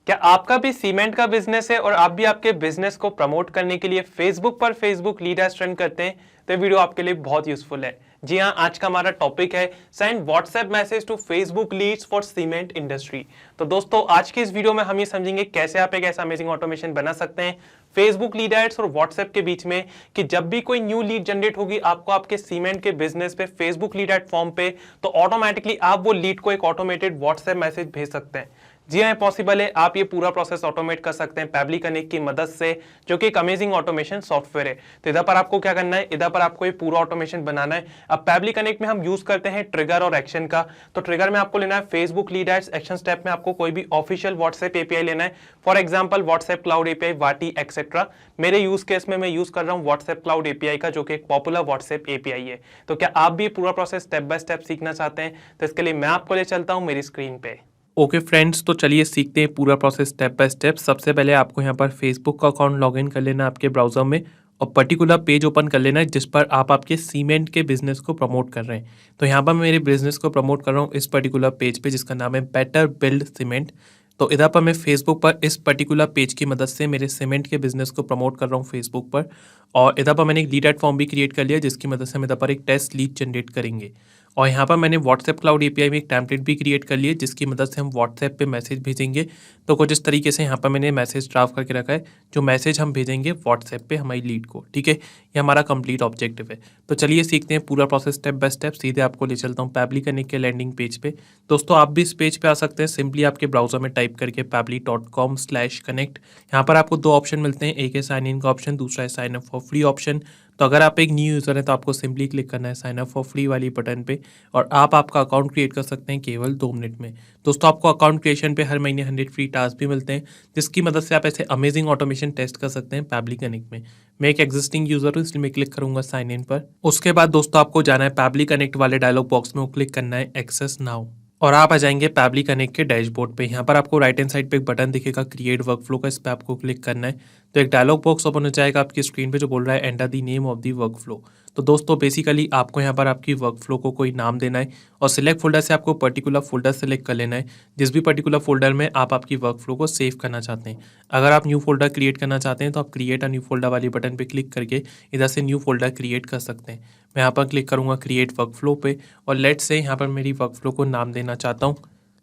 क्या आपका भी सीमेंट का बिजनेस है और आप भी आपके बिजनेस को प्रमोट करने के लिए फेसबुक पर फेसबुक लीड एड्स रन करते हैं? तो ये वीडियो आपके लिए बहुत यूजफुल है। जी हाँ, आज का हमारा टॉपिक है send WhatsApp message to Facebook leads for cement industry. तो दोस्तों, आज के इस वीडियो में हम ये समझेंगे कैसे आप एक ऐसा अमेजिंग ऑटोमेशन बना सकते हैं फेसबुक लीड एड्स और व्हाट्सएप के बीच में, कि जब भी कोई न्यू लीड जनरेट होगी आपको आपके सीमेंट के बिजनेस पे फेसबुक लीड एड फॉर्म पे, तो ऑटोमेटिकली आप वो लीड को एक ऑटोमेटेड व्हाट्सएप मैसेज भेज सकते हैं। जी हाँ, पॉसिबल है। आप ये पूरा प्रोसेस ऑटोमेट कर सकते हैं पैबली कनेक्ट की मदद से, जो कि एक अमेजिंग ऑटोमेशन सॉफ्टवेयर है। तो इधर पर आपको क्या करना है, इधर पर आपको ये पूरा ऑटोमेशन बनाना है। अब पैबली कनेक्ट में हम यूज करते हैं ट्रिगर और एक्शन का। तो ट्रिगर में आपको लेना है Facebook lead ads, action step में आपको कोई भी ऑफिशियल व्हाट्सएप एपीआई लेना है। For example WhatsApp cloud API, वाटी एक्सेट्रा। मेरे यूज केस में मैं यूज कर रहा हूँ व्हाट्सएप क्लाउड एपीआई का, जो कि एक पॉपुलर व्हाट्सएप एपीआई है। तो क्या आप भी पूरा प्रोसेस स्टेप बाय स्टेप सीखना चाहते हैं? तो इसके लिए मैं आपको ले चलता हूँ मेरी स्क्रीन पे। ओके फ्रेंड्स, तो चलिए सीखते हैं पूरा प्रोसेस स्टेप बाय स्टेप। सबसे पहले आपको यहाँ पर फेसबुक का अकाउंट लॉगिन कर लेना है आपके ब्राउजर में, और पर्टिकुलर पेज ओपन कर लेना है जिस पर आप आपके सीमेंट के बिजनेस को प्रमोट कर रहे हैं। तो यहाँ पर मैं मेरे बिजनेस को प्रमोट कर रहा हूँ इस पर्टिकुलर पेज पे, जिसका नाम है बेटर बिल्ड सीमेंट। तो इधर पर मैं फेसबुक पर इस पर्टिकुलर पेज की मदद से मेरे सीमेंट के बिजनेस को प्रमोट कर रहा हूँ फेसबुक पर। और इधर पर मैंने एक लीड एड फॉर्म भी क्रिएट कर लिया, जिसकी मदद से हम इधर पर एक टेस्ट लीड जनरेट करेंगे। और यहाँ पर मैंने व्हाट्सएप क्लाउड एपीआई में एक टेम्पलेट भी क्रिएट कर लिए, जिसकी मदद से हम व्हाट्सएप पे मैसेज भेजेंगे। तो कुछ इस तरीके से यहाँ पर मैंने मैसेज ड्राफ्ट करके रखा है, जो मैसेज हम भेजेंगे व्हाट्सएप पे हमारी लीड को। ठीक है, ये हमारा कंप्लीट ऑब्जेक्टिव है। तो चलिए सीखते हैं पूरा प्रोसेस स्टेप बाय स्टेप। सीधे आपको ले चलता हूँ पैबली कनेक्ट के लैंडिंग पेज पे। दोस्तों, आप भी इस पेज पे आ सकते हैं, सिंपली आपके ब्राउजर में टाइप करके pably.com/connect। यहाँ पर आपको दो ऑप्शन मिलते हैं, एक है साइन इन का ऑप्शन, दूसरा है sign up for free option. तो अगर आप एक न्यू यूज़र हैं तो आपको सिंपली क्लिक करना है साइन अप फॉर फ्री वाली बटन पे, और आप आपका अकाउंट क्रिएट कर सकते हैं केवल 2 मिनट में। दोस्तों, आपको अकाउंट क्रिएशन पे हर महीने 100 फ्री टास्क भी मिलते हैं, जिसकी मदद से आप ऐसे अमेजिंग ऑटोमेशन टेस्ट कर सकते हैं पैबली कनेक्ट में। मैं एक एग्जिस्टिंग यूज़र हूँ, इसलिए मैं क्लिक करूंगा साइन इन पर। उसके बाद दोस्तों आपको जाना है पैबली कनेक्ट वाले डायलॉग बॉक्स में, वो क्लिक करना है एक्सेस नाउ, और आप आ जाएंगे पैबली कनेक्ट के डैशबोर्ड पे। यहाँ पर आपको राइट हैंड साइड पे एक बटन दिखेगा क्रिएट वर्कफ्लो का, इस पर आपको क्लिक करना है। तो एक डायलॉग बॉक्स ओपन हो जाएगा आपकी स्क्रीन पे, जो बोल रहा है enter the name of the workflow. तो दोस्तों बेसिकली आपको यहाँ पर आपकी वर्कफ्लो को कोई नाम देना है, और सिलेक्ट फोल्डर से आपको पर्टिकुलर फोल्डर सेलेक्ट कर लेना है, जिस भी पर्टिकुलर फोल्डर में आप आपकी वर्कफ्लो को सेव करना चाहते हैं। अगर आप न्यू फोल्डर क्रिएट करना चाहते हैं तो आप क्रिएट अ न्यू फोल्डर वाली बटन पर क्लिक करके इधर से न्यू फोल्डर क्रिएट कर सकते हैं। मैं यहाँ पर क्लिक करूँगा क्रिएट वर्कफ्लो पे, और लेट से यहाँ पर मेरी वर्कफ्लो को नाम देना चाहता हूँ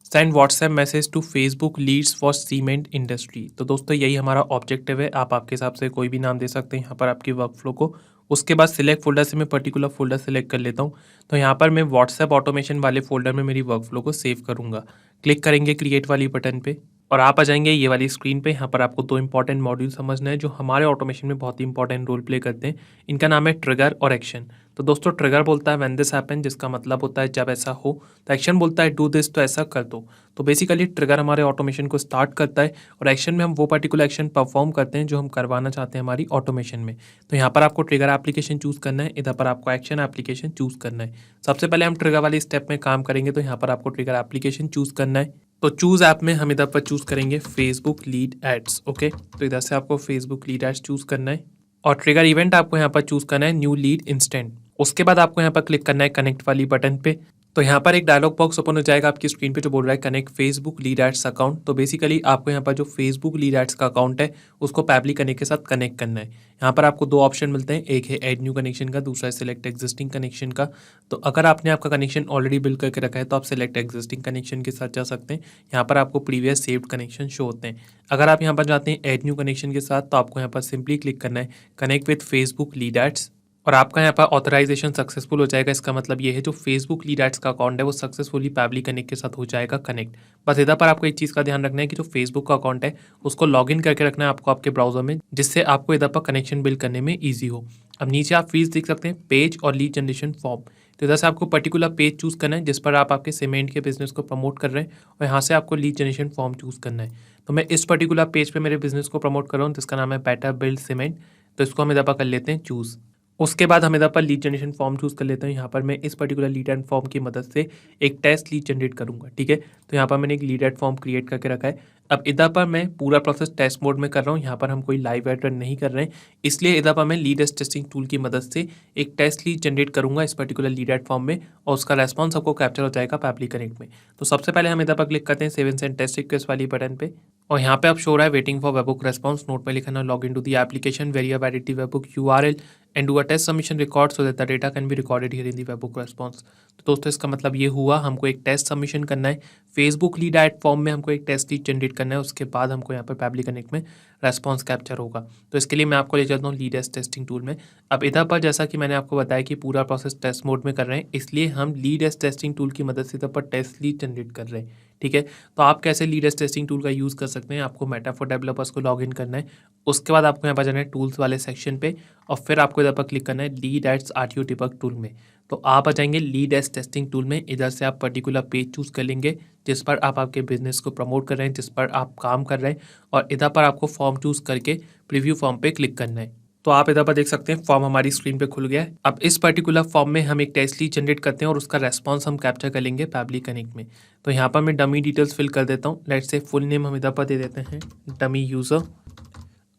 send WhatsApp message to Facebook leads for cement industry. तो दोस्तों यही हमारा ऑब्जेक्टिव है। आप आपके हिसाब से कोई भी नाम दे सकते हैं यहाँ पर आपकी वर्कफ्लो को। उसके बाद सिलेक्ट फोल्डर से मैं पर्टिकुलर फोल्डर सेलेक्ट कर लेता हूँ। तो यहाँ पर मैं व्हाट्सएप ऑटोमेशन वाले फोल्डर में मेरी वर्कफ्लो को सेव करूँगा। क्लिक करेंगे क्रिएट वाली बटन पे, और आप आ जाएंगे ये वाली स्क्रीन पे। यहाँ पर आपको 2 इंपॉर्टेंट मॉड्यूल समझना है, जो हमारे ऑटोमेशन में बहुत ही इंपॉर्टेंट रोल प्ले करते हैं। इनका नाम है ट्रिगर और एक्शन। तो दोस्तों ट्रिगर बोलता है व्हेन दिस हैपन, जिसका मतलब होता है जब ऐसा हो। तो एक्शन बोलता है डू दिस, तो ऐसा कर दो। तो बेसिकली ट्रिगर हमारे ऑटोमेशन को स्टार्ट करता है, और एक्शन में हम वो पर्टिकुलर एक्शन परफॉर्म करते हैं जो हम करवाना चाहते हैं हमारी ऑटोमेशन में। तो यहाँ पर आपको ट्रिगर एप्लीकेशन चूज करना है, इधर पर आपको एक्शन एप्लीकेशन चूज करना है। सबसे पहले हम ट्रिगर वाली स्टेप में काम करेंगे, तो यहाँ पर आपको ट्रिगर एप्लीकेशन चूज करना है। तो चूज ऐप में हम इधर पर चूज करेंगे फेसबुक लीड एड्स। ओके, तो इधर से आपको फेसबुक लीड एड्स चूज करना है, और ट्रिगर इवेंट आपको यहाँ पर चूज करना है न्यू लीड इंस्टेंट। उसके बाद आपको यहाँ पर क्लिक करना है कनेक्ट वाली बटन पे। तो यहाँ पर एक डायलॉग बॉक्स ओपन हो जाएगा आपकी स्क्रीन पे, जो बोल रहा है connect Facebook lead ads account. तो बेसिकली आपको यहाँ पर जो फेसबुक लीड एड्स का अकाउंट है उसको पैबली कनेक्ट के साथ कनेक्ट करना है। यहाँ पर आपको 2 ऑप्शन मिलते हैं, एक है ऐड न्यू कनेक्शन का, दूसरा है सिलेक्ट एग्जिस्टिंग कनेक्शन का। तो अगर आपने आपका कनेक्शन ऑलरेडी बिल्ड करके रखा है तो आप सिलेक्ट एग्जिस्टिंग कनेक्शन के साथ जा सकते हैं। यहाँ पर आपको प्रीवियस सेव्ड कनेक्शन शो होते हैं। अगर आप यहाँ पर जाते हैं ऐड न्यू कनेक्शन के साथ, तो आपको यहाँ पर सिंपली क्लिक करना है connect with Facebook lead ads, और आपका यहाँ पर ऑथराइजेशन सक्सेसफुल हो जाएगा। इसका मतलब ये है जो फेसबुक लीड एड्स का अकाउंट है वो सक्सेसफुली पैबली कनेक्ट के साथ हो जाएगा कनेक्ट। बस इधर पर आपको एक चीज़ का ध्यान रखना है कि जो फेसबुक का अकाउंट है उसको लॉगिन करके रखना है आपको आपके ब्राउजर में, जिससे आपको इधर पर कनेक्शन बिल्ड करने में ईजी हो। अब नीचे आप फीस देख सकते हैं, पेज और लीड जनरेशन फॉर्म। तो इधर से आपको पर्टिकुलर पेज चूज करना है जिस पर आप आपके सीमेंट के बिजनेस को प्रमोट कर रहे हैं, और यहाँ से आपको लीड जनरेशन फॉर्म चूज करना है। तो मैं इस पर्टिकुलर पेज पे मेरे बिजनेस को प्रमोट कर रहा हूँ, जिसका नाम है बेटर बिल्ड सीमेंट। तो इसको हम इधर पर कर लेते हैं चूज़। उसके बाद हम इधर पर लीड जनरेशन फॉर्म चूज़ कर लेते हैं। यहाँ पर मैं इस पर्टिकुलर लीड एड फॉर्म की मदद से एक टेस्ट लीड जनरेट करूँगा, ठीक है। तो यहाँ पर मैंने एक लीड एड फॉर्म क्रिएट करके रखा है। अब इधर पर मैं पूरा प्रोसेस टेस्ट मोड में कर रहा हूँ। यहाँ पर हम कोई लाइव एड रन नहीं कर रहे हैं, इसलिए इधर पर मैं लीड एड टेस्टिंग टूल की मदद से एक टेस्ट लीड जनरेट करूँगा इस पर्टिकुलर लीड एड फॉर्म में, और उसका रेस्पॉन्स आपको कैप्चर हो जाएगा पैबली कनेक्ट में। तो सबसे पहले हम इधर पर क्लिक करते हैं save and send test request वाली बटन पे, और यहाँ पे आप शो रहा है waiting for webhook response. Note में लिखना log in to the application where you have edit the webhook URL and do a test submission record so that the data can be recorded here in the webhook response. तो दोस्तों इसका मतलब ये हुआ, हमको एक टेस्ट सबमिशन करना है फेसबुक लीड एड फॉर्म में, हमको एक टेस्ट लीड जनरेट करना है, उसके बाद हमको यहाँ पर पैबली कनेक्ट में रेस्पॉन्स कैप्चर होगा। तो इसके लिए मैं आपको ले चलता हूँ लीड एड टेस्टिंग टूल में। अब इधर पर जैसा कि मैंने आपको बताया कि पूरा प्रोसेस टेस्ट मोड में कर रहे हैं, इसलिए हम लीड एड टेस्टिंग टूल की मदद से इधर पर टेस्ट लीड जनरेट कर रहे हैं, ठीक है। तो आप कैसे लीड एड टेस्टिंग टूल का यूज़ कर सकते हैं, आपको मेटा फॉर डेवलपर्स को लॉग इन करना है, उसके बाद आपको यहाँ पर जाना है टूल्स वाले सेक्शन पे, और फिर आपको इधर पर क्लिक करना है lead ads RTO debug tool में। तो आप आ जाएंगे लीड एड्स टेस्टिंग टूल में। इधर से आप पर्टिकुलर पेज चूज़ कर लेंगे जिस पर आप आपके बिजनेस को प्रमोट कर रहे हैं, जिस पर आप काम कर रहे हैं, और इधर पर आपको फॉर्म चूज़ करके प्रीव्यू फॉर्म पे क्लिक करना है। तो आप इधर पर देख सकते हैं फॉर्म हमारी स्क्रीन पे खुल गया है। अब इस पर्टिकुलर फॉर्म में हम एक टेस्ट लीड जनरेट करते हैं और उसका रेस्पॉन्स हम कैप्चर कर लेंगे पैबली कनेक्ट में। तो यहाँ पर मैं डमी डिटेल्स फिल कर देता हूँ। लेट्स से फुल नेम हम इधर पर दे देते हैं dummy user,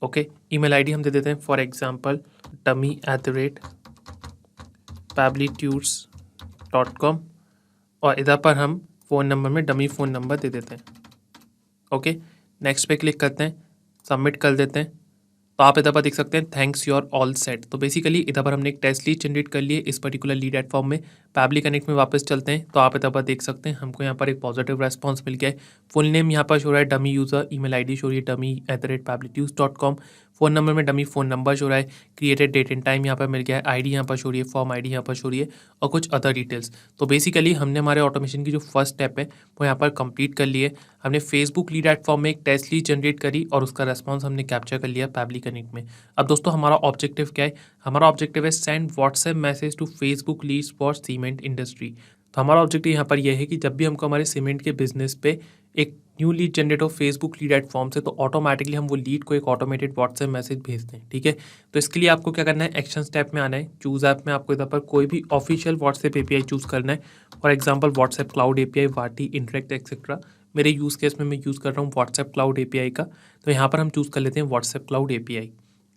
okay. Email ID हम दे देते हैं फॉर एग्जांपल dummy@pablitudes.com, और इधर पर हम फ़ोन नंबर में डमी फ़ोन नंबर दे देते हैं, ओके। नेक्स्ट पे क्लिक करते हैं, सबमिट कर देते हैं। तो आप इधर पर देख सकते हैं thanks you are all set. तो बेसिकली इधर पर हमने एक टेस्ट लीड जनरेट कर लिए इस पर्टिकुलर लीड एड फॉर्म में। पैबली कनेक्ट में वापस चलते हैं, तो आप इधर पर देख सकते हैं हमको यहाँ पर एक पॉजिटिव रेस्पॉन्स मिल गया है। फुल नेम यहाँ पर शो रहा है dummy user, email ID show रही है dummy@pablitudes.com, फ़ोन नंबर में डमी फ़ोन नंबर शो रहा है, क्रिएटेड डेट एंड टाइम यहाँ पर मिल गया है, आईडी यहाँ पर शो रही है, फॉर्म आईडी यहाँ पर शो रही है, और कुछ अदर डिटेल्स। तो बेसिकली हमने हमारे ऑटोमेशन की जो फर्स्ट स्टेप है वो यहाँ पर कंप्लीट कर लिए। हमने फेसबुक लीड एड फॉर्म में एक टेस्ट लीड जनरेट करी और उसका रेस्पॉन्स हमने कैप्चर कर लिया पैबली कनेक्ट में। अब दोस्तों हमारा ऑब्जेक्टिव क्या है, हमारा ऑब्जेक्टिव है send WhatsApp message to Facebook leads for cement industry. तो हमारा ऑब्जेक्टिव यहाँ पर यह है कि जब भी हमको हमारे सीमेंट के बिजनेस पे एक न्यू लीड जनरेट हो फेसबुक लीड एड फॉर्म से, तो ऑटोमेटिकली हम वो लीड को एक ऑटोमेटेड व्हाट्सएप मैसेज भेज दें, ठीक है। तो इसके लिए आपको क्या करना है, एक्शन स्टेप में आना है। चूज़ ऐप में आपको इधर पर कोई भी ऑफिशियल व्हाट्सएप API चूज़ करना है। For example WhatsApp cloud API, वाटी, इंटरेक्ट एक्सेट्रा। मेरे यूज़ केस में मैं यूज़ कर रहा हूँ व्हाट्सएप क्लाउड API का, तो यहाँ पर हम चूज़ कर लेते हैं WhatsApp cloud API।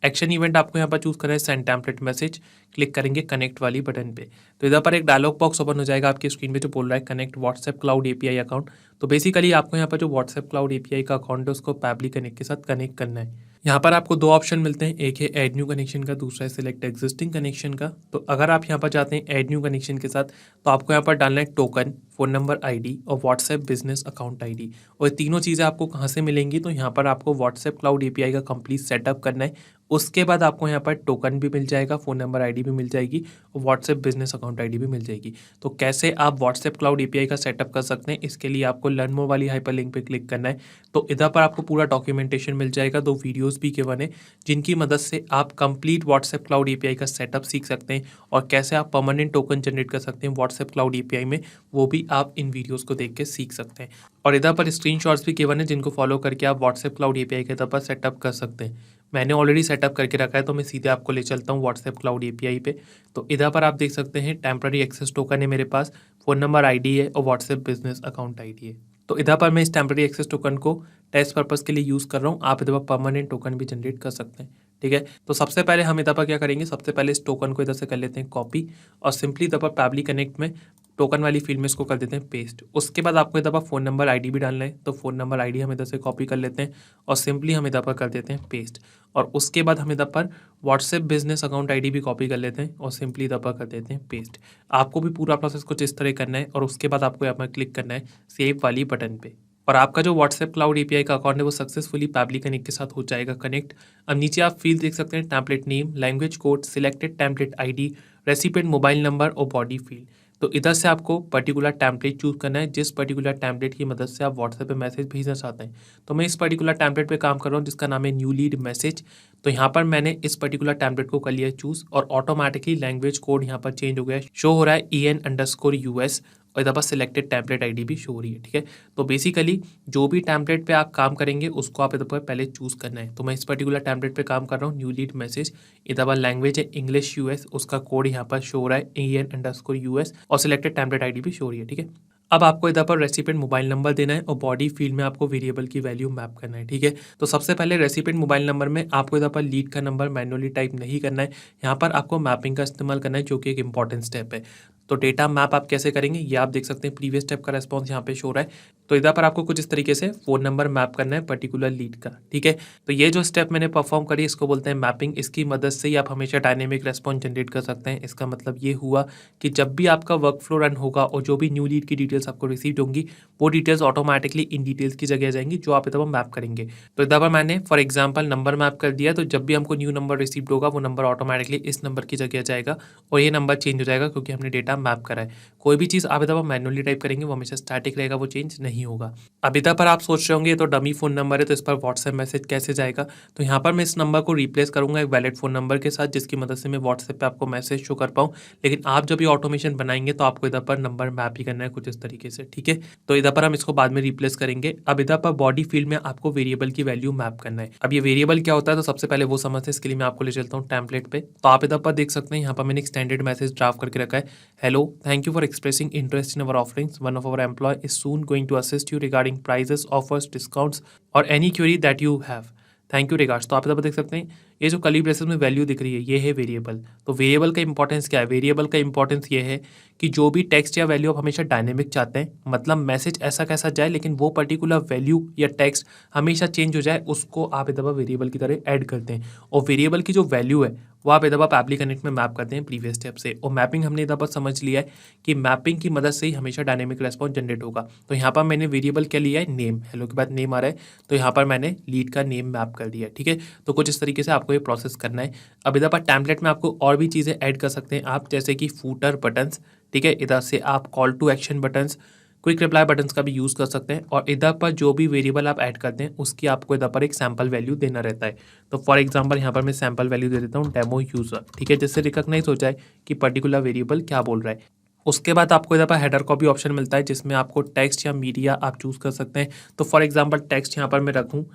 Action event आपको यहाँ पर चूज़ करना है सेंड टेम्पलेट मैसेज, क्लिक करेंगे कनेक्ट वाली बटन पे। तो इधर पर एक डायलॉग बॉक्स ओपन हो जाएगा आपकी स्क्रीन पे जो बोल रहा है connect WhatsApp cloud API account. तो बेसिकली आपको यहाँ पर जो व्हाट्सएप क्लाउड API का अकाउंट है उसको पैबली कनेक्ट के साथ कनेक्ट करना है। यहाँ पर आपको दो ऑप्शन मिलते हैं, एक है ऐड न्यू कनेक्शन का, दूसरा है सिलेक्ट एग्जिस्टिंग कनेक्शन का। तो अगर आप यहाँ पर जाते हैं ऐड न्यू कनेक्शन के साथ, तो आपको यहाँ पर डालना है टोकन, फ़ोन नंबर ID और व्हाट्सएप बिजनेस अकाउंट ID। और ये तीनों चीज़ें आपको कहाँ से मिलेंगी, तो यहाँ पर आपको व्हाट्सएप क्लाउड API का कंप्लीट सेटअप करना है। उसके बाद आपको यहाँ पर टोकन भी मिल जाएगा, फ़ोन नंबर ID भी मिल जाएगी, और व्हाट्सएप बिजनेस अकाउंट ID भी मिल जाएगी। तो कैसे आप व्हाट्सएप क्लाउड API का सेटअप कर सकते हैं, इसके लिए आपको लर्न मोर वाली हाइपर लिंक पे क्लिक करना है। तो इधर पर आपको पूरा डॉक्यूमेंटेशन मिल जाएगा, 2 वीडियोस भी गिवन है जिनकी मदद से आप कंप्लीट व्हाट्सएप क्लाउड API का सेटअप सीख सकते हैं, और कैसे आप परमानेंट टोकन जनरेट कर सकते हैं व्हाट्सएप क्लाउड API में, वो भी आप इन वीडियोस को देख के सीख सकते हैं। और इधर पर स्क्रीनशॉट्स भी गिवन है जिनको फॉलो करके आप व्हाट्सएप क्लाउड API के इधर पर सेटअप कर सकते हैं। मैंने ऑलरेडी सेटअप करके रखा है, तो मैं सीधे आपको ले चलता हूँ व्हाट्सएप क्लाउड API पे। तो इधर पर आप देख सकते हैं टेम्पररी एक्सेस टोकन है मेरे पास, फ़ोन नंबर ID है, और व्हाट्सएप बिजनेस अकाउंट ID है। तो इधर पर मैं इस टेम्पररी एक्सेस टोकन को टेस्ट पर्पज़ के लिए यूज़ कर रहा हूँ। आप इधर पर परमानेंट टोकन भी जनरेट कर सकते हैं, ठीक है। तो सबसे पहले हम इधर पर क्या करेंगे, सबसे पहले इस टोकन को इधर से कर लेते हैं कॉपी, और सिंपली इधर पर पैबली कनेक्ट में टोकन वाली फील्ड में इसको कर देते हैं पेस्ट। उसके बाद आपको इधर पर फ़ोन नंबर ID भी डालना है, तो फ़ोन नंबर ID हम इधर से कॉपी कर लेते हैं और सिंपली हम इधर पर कर देते हैं पेस्ट। और उसके बाद हम इधर पर व्हाट्सएप बिजनेस अकाउंट ID भी कॉपी कर लेते हैं और सिंपली इधर पर कर देते हैं पेस्ट। आपको भी पूरा प्रोसेस कुछ इस तरह करना है, और उसके बाद आपको यहाँ पर क्लिक करना है सेव वाली बटन पे, और आपका जो व्हाट्सएप क्लाउड API का अकाउंट है वो सक्सेसफुली पैबली कनेक्ट के साथ हो जाएगा कनेक्ट। अब नीचे आप फील्ड देख सकते हैं template name, language code, selected template ID, recipient mobile number और बॉडी फील्ड। तो इधर से आपको पर्टिकुलर टेम्पलेट चूज करना है, जिस पर्टिकुलर टेम्पलेट की मदद से आप व्हाट्सएप पे मैसेज भेजना चाहते हैं। तो मैं इस पर्टिकुलर टेम्पलेट पे काम कर रहा हूँ जिसका नाम है न्यू लीड मैसेज। तो यहाँ पर मैंने इस पर्टिकुलर टेम्पलेट को कर लिया है चूज, और ऑटोमेटिकली लैंग्वेज कोड यहाँ पर चेंज हो गया है, शो हो रहा है EN_US। और इधर पर सिलेक्टेड टेम्पलेट आईडी भी शो हो रही है, ठीक है। तो बेसिकली जो भी टेम्पलेट पे आप काम करेंगे उसको आप इधर पर पहले चूज़ करना है। तो मैं इस पर्टिकुलर टेम्पलेट पे काम कर रहा हूँ, न्यू लीड मैसेज। इधर पर लैंग्वेज है इंग्लिश यूएस, उसका कोड यहाँ पर शो हो रहा है EN_US और सिलेक्टेड टेम्पलेट आईडी भी शो हो रही है, ठीक है। अब आपको इधर पर रेसिपिएंट मोबाइल नंबर देना है और बॉडी फील्ड में आपको वेरिएबल की वैल्यू मैप करना है, ठीक है। तो सबसे पहले रेसिपिएंट मोबाइल नंबर में आपको इधर पर लीड का नंबर मैनुअली टाइप नहीं करना है, यहाँ पर आपको मैपिंग का इस्तेमाल करना है, जो कि एक इंपॉर्टेंट स्टेप है। तो डेटा मैप आप कैसे करेंगे ये आप देख सकते हैं, प्रीवियस स्टेप का रेस्पॉन्स यहाँ पे शो रहा है। तो इधर पर आपको कुछ इस तरीके से फ़ोन नंबर मैप करना है पर्टिकुलर लीड का, ठीक है। तो ये जो स्टेप मैंने परफॉर्म करी इसको बोलते हैं मैपिंग। इसकी मदद से ही आप हमेशा डायनेमिक रेस्पॉन्स जनरेट कर सकते हैं। इसका मतलब ये हुआ कि जब भी आपका वर्क फ्लो रन होगा और जो भी न्यू लीड की डिटेल्स आपको रिसीव होंगी वो डिटेल्स ऑटोमेटिकली इन डिटेल्स की जगह जाएंगी जो आप इधर पर मैप करेंगे। तो इधर पर मैंने फॉर एग्जाम्पल नंबर मैप कर दिया, तो जब भी हमको न्यू नंबर रिसीव होगा वो नंबर ऑटोमेटिकली इस नंबर की जगह जाएगा और ये नंबर चेंज हो जाएगा क्योंकि हमने डेटा मैप करा है। कोई भी चीज़ आप इधर पर मैनुअली टाइप करेंगे वो हमेशा स्टैटिक रहेगा, वो चेंज नहीं होगा। अब इधर पर आप सोच रहे होंगे तो डमी फ़ोन नंबर है तो इस पर व्हाट्सएप मैसेज कैसे जाएगा। तो यहाँ पर मैं इस नंबर को रिप्लेस करूँगा एक वैलिड फ़ोन नंबर के साथ, जिसकी मदद से मैं व्हाट्सएप पे आपको मैसेज शो कर पाऊँ। लेकिन आप जब ये ऑटोमेशन बनाएंगे तो आपको इधर पर नंबर मैप ही करना है कुछ इस तरीके से, ठीक है। तो इधर पर हम इसको बाद में रिप्लेस करेंगे। अब इधर पर बॉडी फील्ड में आपको वेरिएबल की वैल्यू मैप करना है। अब ये वेरिएबल क्या होता है तो सबसे पहले वो समझते हैं, इसके लिए मैं आपको ले चलता हूँ टेम्पलेट पे। तो आप इधर पर देख सकते हैं यहाँ पर मैंने एक स्टैंडर्ड मैसेज ड्राफ्ट करके रखा है, hello thank you for expressing interest in our offerings, one of our employ is soon going to assist you regarding prices, offers, discounts और any query that you have, thank you regards. तो आप इधर पर देख सकते हैं ये जो कर्ली ब्रेसेस में वैल्यू दिख रही है ये है वेरिएबल। तो वेरिएबल का इंपॉर्टेंस क्या है, वेरिएबल का इंपॉर्टेंस ये है कि जो भी टेक्स्ट या वैल्यू आप हमेशा डायनेमिक चाहते हैं, मतलब मैसेज ऐसा कैसा जाए लेकिन वो पर्टिकुलर वैल्यू या टेक्स्ट हमेशा चेंज हो जाए, उसको आप इधर पर वेरिएबल की तरह ऐड करते हैं। और वेरिएबल की जो वैल्यू है वो आप इधर पर पैबली कनेक्ट में मैप करते हैं प्रीवियस स्टेप से। और मैपिंग हमने इधर पर समझ लिया है कि मैपिंग की मदद से ही हमेशा डायनेमिक रेस्पॉन्स जनरेट होगा। तो यहाँ पर मैंने वेरिएबल क्या लिया है, नेम। हेलो के बाद नेम आ रहा है तो यहाँ पर मैंने लीड का नेम मैप कर दिया है, ठीक है। तो कुछ इस तरीके से आपको ये प्रोसेस करना है। अब इधर पर टेम्पलेट में आपको और भी चीज़ें ऐड कर सकते हैं आप, जैसे कि फूटर बटन्स, ठीक है। इधर से आप call to action buttons, quick reply buttons का भी यूज़ कर सकते हैं। और इधर पर जो भी वेरिएबल आप ऐड करते हैं उसकी आपको इधर पर एक सैम्पल वैल्यू देना रहता है। तो फॉर एग्जांपल यहाँ पर मैं सैम्पल वैल्यू दे देता हूँ डेमो यूज़र, ठीक है, जिससे रिकॉग्नाइज हो जाए कि पर्टिकुलर वेरिएबल क्या बोल रहा है। उसके बाद आपको इधर पर हेडर का भी ऑप्शन मिलता है जिसमें आपको टेक्स्ट या मीडिया आप चूज़ कर सकते हैं। तो फॉर एग्जाम्पल टेक्स्ट यहाँ पर मैं रखूँ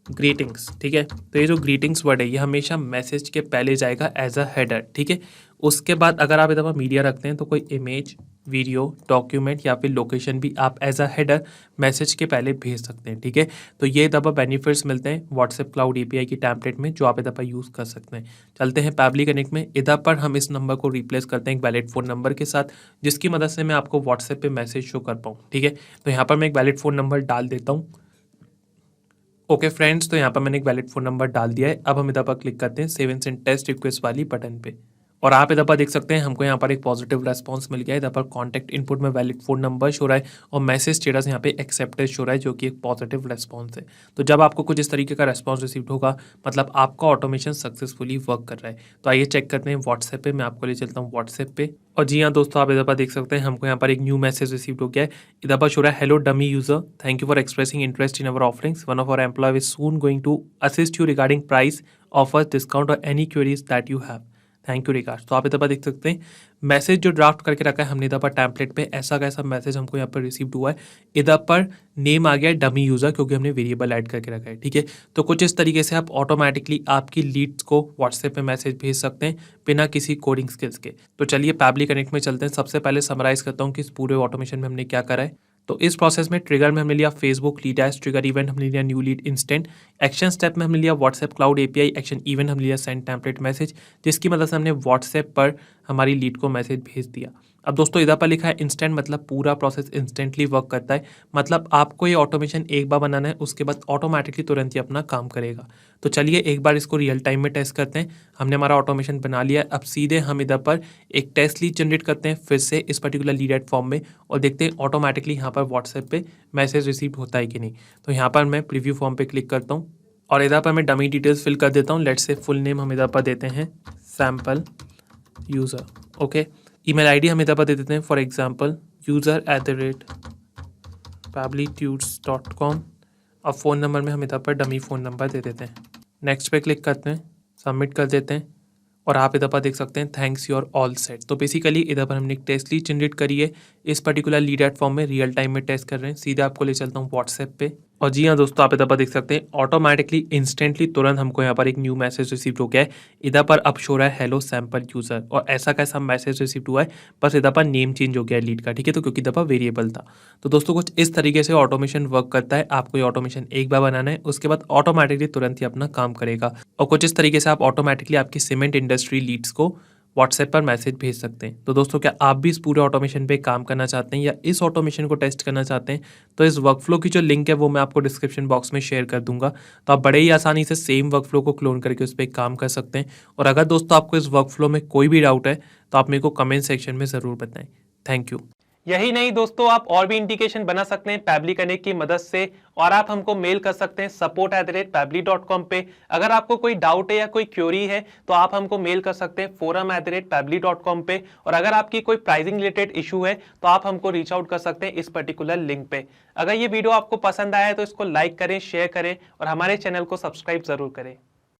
ग्रीटिंग्स, ठीक है। तो ये जो ग्रीटिंग्स वर्ड है ये हमेशा मैसेज के पहले जाएगा एज अ हेडर, ठीक है। उसके बाद अगर आप इधर पर मीडिया रखते हैं तो कोई इमेज, वीडियो, डॉक्यूमेंट या फिर लोकेशन भी आप एज अ हेडर मैसेज के पहले भेज सकते हैं, ठीक है। तो ये इधर पर बेनिफिट्स मिलते हैं व्हाट्सएप क्लाउड एपीआई की टेम्पलेट में जो आप इधर पर यूज़ कर सकते हैं। चलते हैं पैबली कनेक्ट में। इधर पर हम इस नंबर को रिप्लेस करते हैं एक वैलिड फ़ोन नंबर के साथ, जिसकी मदद से मैं आपको व्हाट्सएप पे मैसेज शो कर पाऊँ, ठीक है। तो यहाँ पर मैं एक वैलिड फ़ोन नंबर डाल देता हूँ। ओके फ्रेंड्स, तो यहाँ पर मैंने एक वैलिड फ़ोन नंबर डाल दिया है। अब हम इधर पर क्लिक करते हैं save and send test request वाली बटन पे और आप इधर पर देख सकते हैं हमको यहाँ पर एक पॉजिटिव रेस्पॉन्स मिल गया है। इधर पर कॉन्टैक्ट इनपुट में वैलिड फ़ोन नंबर शो रहा है और मैसेज स्टेटस यहाँ पे एक्सेप्टेड शो रहा है, जो कि एक पॉजिटिव रेस्पॉन्स है। तो जब आपको कुछ इस तरीके का रेस्पॉन्स रिसीव होगा मतलब आपका ऑटोमेशन सक्सेसफुली वर्क कर रहा है। तो आइए चेक करते हैं व्हाट्सएप पे, मैं आपको ले चलता हूँ व्हाट्सएप पे। और जी हाँ दोस्तों, आप इधर पर देख सकते हैं हमको यहाँ पर एक न्यू मैसेज रिसीव हो गया है। इधर पर शो रहा है hello dummy user, thank you for expressing interest in our offerings, one of our employ is soon going to assist you regarding price, offers, discount और any queries that you have, thank you regards. तो आप इधर पर देख सकते हैं message जो draft करके रखा है हमने इधर पर टेम्पलेट पे, ऐसा कैसा मैसेज हमको यहाँ पर रिसीव हुआ है। इधर पर नेम आ गया है डमी यूज़र क्योंकि हमने वेरिएबल ऐड करके रखा है, ठीक है। तो कुछ इस तरीके से आप ऑटोमेटिकली आपकी लीड्स को व्हाट्सएप पे मैसेज भेज सकते हैं बिना किसी कोडिंग स्किल्स के। तो चलिए पैबली कनेक्ट में चलते हैं। सबसे पहले समराइज करता हूँ कि इस पूरे ऑटोमेशन में हमने क्या करा है। तो इस प्रोसेस में ट्रिगर में हमने लिया Facebook lead edge trigger event, हमने लिया new lead instant. Action step में हमने लिया WhatsApp cloud API, action event हमने लिया सेंड टेम्पलेट मैसेज, जिसकी मदद से हमने व्हाट्सएप पर हमारी लीड को मैसेज भेज दिया। अब दोस्तों इधर पर लिखा है इंस्टेंट, मतलब पूरा प्रोसेस इंस्टेंटली वर्क करता है। मतलब आपको ये ऑटोमेशन एक बार बनाना है उसके बाद ऑटोमेटिकली तुरंत ही अपना काम करेगा। तो चलिए एक बार इसको रियल टाइम में टेस्ट करते हैं। हमने हमारा ऑटोमेशन बना लिया है। अब सीधे हम इधर पर एक टेस्ट लीड जनरेट करते हैं फिर से इस पर्टिकुलर लीड एड फॉर्म में और देखते हैं ऑटोमेटिकली यहाँ पर व्हाट्सएप पे मैसेज रिसीव होता है कि नहीं। तो यहाँ पर मैं प्रीव्यू फॉर्म पे क्लिक करता हूँ और इधर पर मैं डमी डिटेल्स फिल कर देता हूँ। लेट्स से फुल नेम हम इधर पर देते हैं sample user, okay. Email ID हम इधर पर दे देते हैं फॉर एग्जांपल user@pablitudes.com और फ़ोन नंबर में हम इधर पर डमी फ़ोन नंबर दे देते हैं। नेक्स्ट पे क्लिक करते हैं, सबमिट कर देते हैं और आप इधर पर देख सकते हैं thanks you are all set. तो बेसिकली इधर पर हमने एक टेस्ट लीड जनरेट करी है। इस पर्टिकुलर लीड एड फॉर्म में रियल टाइम में टेस्ट कर रहे हैं। सीधे आपको ले चलता हूँ व्हाट्सएप पे। और जी हाँ दोस्तों, आप इधर पर देख सकते हैं ऑटोमेटिकली इंस्टेंटली तुरंत हमको यहाँ पर एक न्यू मैसेज रिसीव हो गया है। इधर पर अब शो रहा है हेलो सैम्पल यूजर, और ऐसा कैसा मैसेज रिसीव हुआ है, बस इधर पर नेम चेंज हो गया है लीड का, ठीक है। तो क्योंकि इधर पर वेरिएबल था। तो दोस्तों कुछ इस तरीके से ऑटोमेशन वर्क करता है। आपको ये ऑटोमेशन एक बार बनाना है, उसके बाद ऑटोमेटिकली तुरंत ही अपना काम करेगा। और कुछ इस तरीके से आप ऑटोमेटिकली आपकी सीमेंट इंडस्ट्री लीड्स को व्हाट्सएप पर मैसेज भेज सकते हैं। तो दोस्तों क्या आप भी इस पूरे ऑटोमेशन पे काम करना चाहते हैं या इस ऑटोमेशन को टेस्ट करना चाहते हैं, तो इस वर्कफ्लो की जो लिंक है वो मैं आपको डिस्क्रिप्शन बॉक्स में शेयर कर दूंगा। तो आप बड़े ही आसानी से सेम वर्कफ्लो को क्लोन करके उस पर काम कर सकते हैं। और अगर दोस्तों आपको इस वर्कफ्लो में कोई भी डाउट है तो आप मेरे को कमेंट सेक्शन में ज़रूर बताएं। Thank you. यही नहीं दोस्तों, आप और भी इंडिकेशन बना सकते हैं पैबली कनेक्ट की मदद से, और आप हमको मेल कर सकते हैं support@pably.com पे। अगर आपको कोई डाउट है या कोई क्वेरी है तो आप हमको मेल कर सकते हैं forum@pably.com पे। और अगर आपकी कोई प्राइसिंग रिलेटेड इशू है तो आप हमको रीच आउट कर सकते हैं इस पर्टिकुलर लिंक पे। अगर ये वीडियो आपको पसंद आया है तो इसको लाइक करें, शेयर करें और हमारे चैनल को सब्सक्राइब जरूर करें।